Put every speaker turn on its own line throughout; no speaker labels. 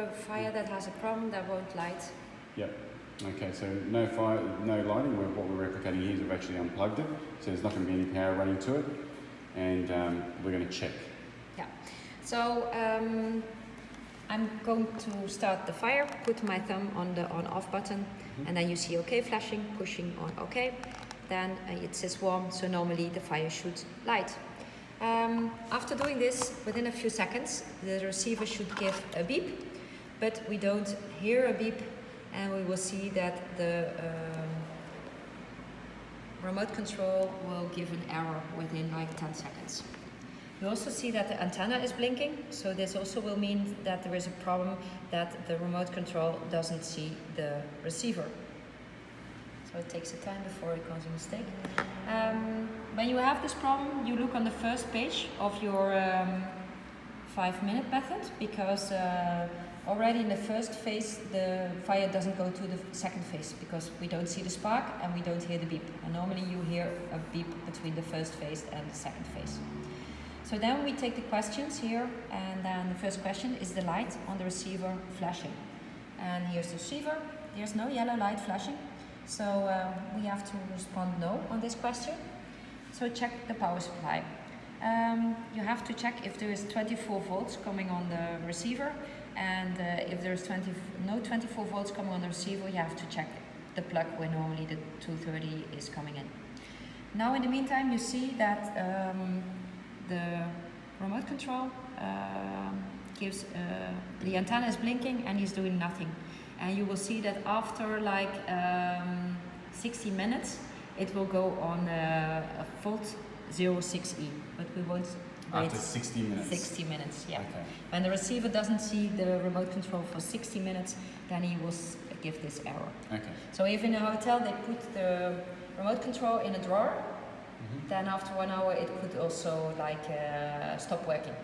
a fire that has a problem that won't light.
Yep. Okay, so no fire, no lighting. What we're replicating here is we've actually unplugged it, so there's not going to be any power running to it, and we're going to check.
Yeah. So I'm going to start the fire, put my thumb on the on-off button, and then you see OK flashing, pushing on OK. Then it says warm, so normally the fire should light. After doing this, within a few seconds, the receiver should give a beep, but we don't hear a beep, and we will see that the remote control will give an error within like 10 seconds. You also see that the antenna is blinking, so this also will mean that there is a problem that the remote control doesn't see the receiver. So it takes a time before it causes a mistake. When you have this problem, you look on the first page of your 5-minute method, because already in the first phase the fire doesn't go to the second phase because we don't see the spark and we don't hear the beep. And normally you hear a beep between the first phase and the second phase. So then we take the questions here, and then the first question is the light on the receiver flashing. And here's the receiver, there's no yellow light flashing. So we have to respond no on this question. So check the power supply. You have to check if there is 24 volts coming on the receiver, and if there's no 24 volts coming on the receiver, you have to check the plug where normally the 230 is coming in. Now in the meantime you see that the remote control gives, the antenna is blinking and he's doing nothing. And you will see that after like 60 minutes, it will go on a fault 06E, but we won't wait.
After 60 minutes?
60 minutes, yeah.
Okay.
When the receiver doesn't see the remote control for 60 minutes, then he will give this error.
Okay.
So if in a hotel they put the remote control in a drawer, then after 1 hour it could also like stop working,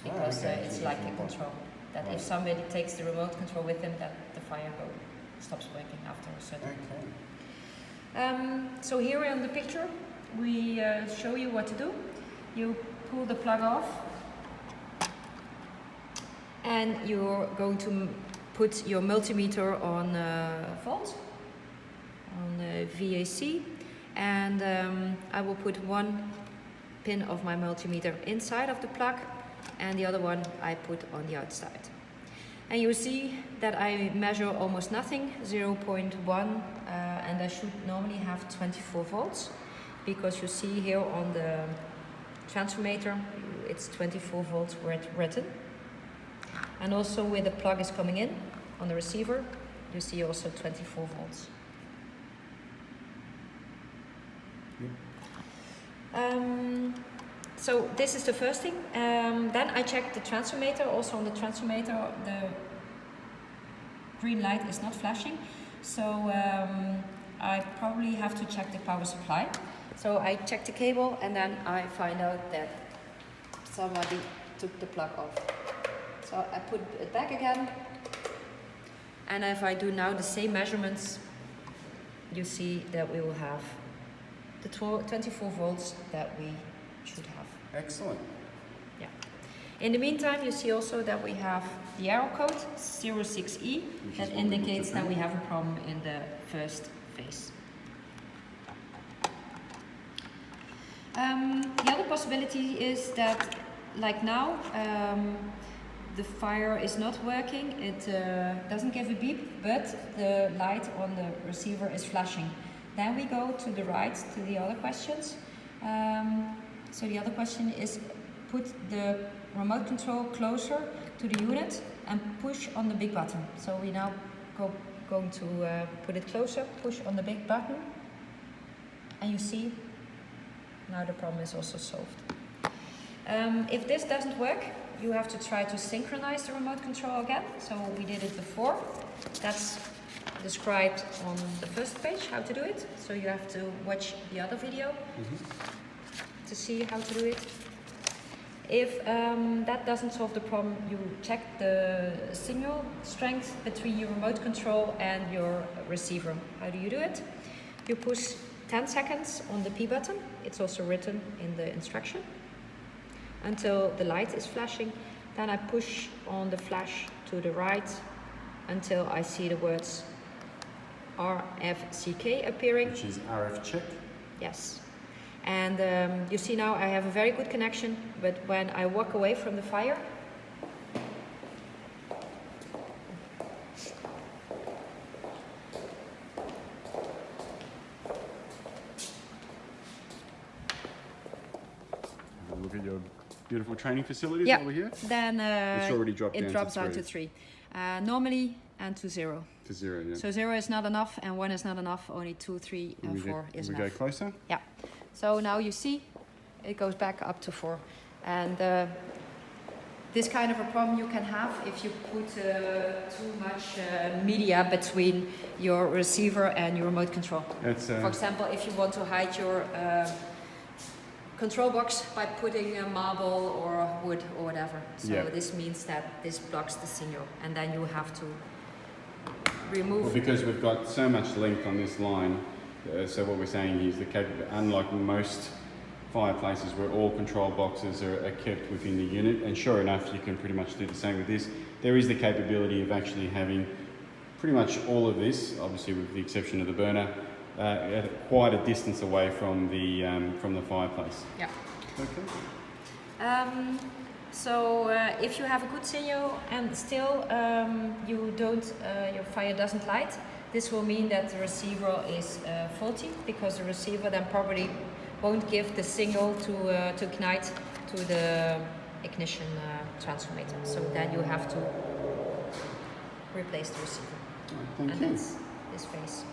because it's like a control. That if somebody takes the remote control with them, that the fire stops working after a certain time. So here on the picture, we show you what to do. You pull the plug off, and you're going to put your multimeter on volt, on VAC, and I will put one pin of my multimeter inside of the plug, and the other one I put on the outside. And you see that I measure almost nothing, 0.1, and I should normally have 24 volts, because you see here on the transformator it's 24 volts written. And also where the plug is coming in on the receiver, you see also 24 volts. So this is the first thing. Then I check the transformator. Also on the transformator, the green light is not flashing. So I probably have to check the power supply. So I check the cable, and then I find out that somebody took the plug off. So I put it back again. And if I do now the same measurements, you see that we will have the 24 volts that we should have.
Excellent.
Yeah. In the meantime, you see also that we have the error code 06E that indicates that we have a problem in the first phase. The other possibility is that, like now, the fire is not working. It doesn't give a beep, but the light on the receiver is flashing. Then we go to the right to the other questions. So the other question is, put the remote control closer to the unit and push on the big button. So we now going to put it closer, push on the big button, and you see now the problem is also solved. If this doesn't work, you have to try to synchronize the remote control again. So we did it before. That's described on the first page, how to do it. So you have to watch the other video to see how to do it. If that doesn't solve the problem, you check the signal strength between your remote control and your receiver. How do you do it? You push 10 seconds on the P button. It's also written in the instruction, until the light is flashing. Then I push on the flash to the right until I see the words RFCK appearing.
Which is RF check.
Yes. And you see now I have a very good connection, but when I walk away from the fire,
Have a look at your beautiful training facilities
yeah,
over here.
then
It's already dropped down
it drops
to
down to 3. Normally and to 0.
To 0, yeah.
So 0 is not enough and 1 is not enough, only 2, 3 and 4 is
we
enough.
go closer.
Yeah. So now you see it goes back up to 4. And this kind of a problem you can have if you put too much media between your receiver and your remote control. For example, if you want to hide your control box by putting a marble or wood or whatever. So
yeah.
this means that this blocks the signal, and then you have to remove.
Well, because we've got so much length on this line, so what we're saying is unlike most fireplaces where all control boxes are kept within the unit, and sure enough you can pretty much do the same with this, there is the capability of actually having pretty much all of this, obviously with the exception of the burner, at quite a distance away from the fireplace.
Yeah.
Okay.
So if you have a good signal and still your fire doesn't light, this will mean that the receiver is faulty, because the receiver then probably won't give the signal to ignite to the ignition transformator. So then you have to replace the receiver.
Thank you.
That's this phase.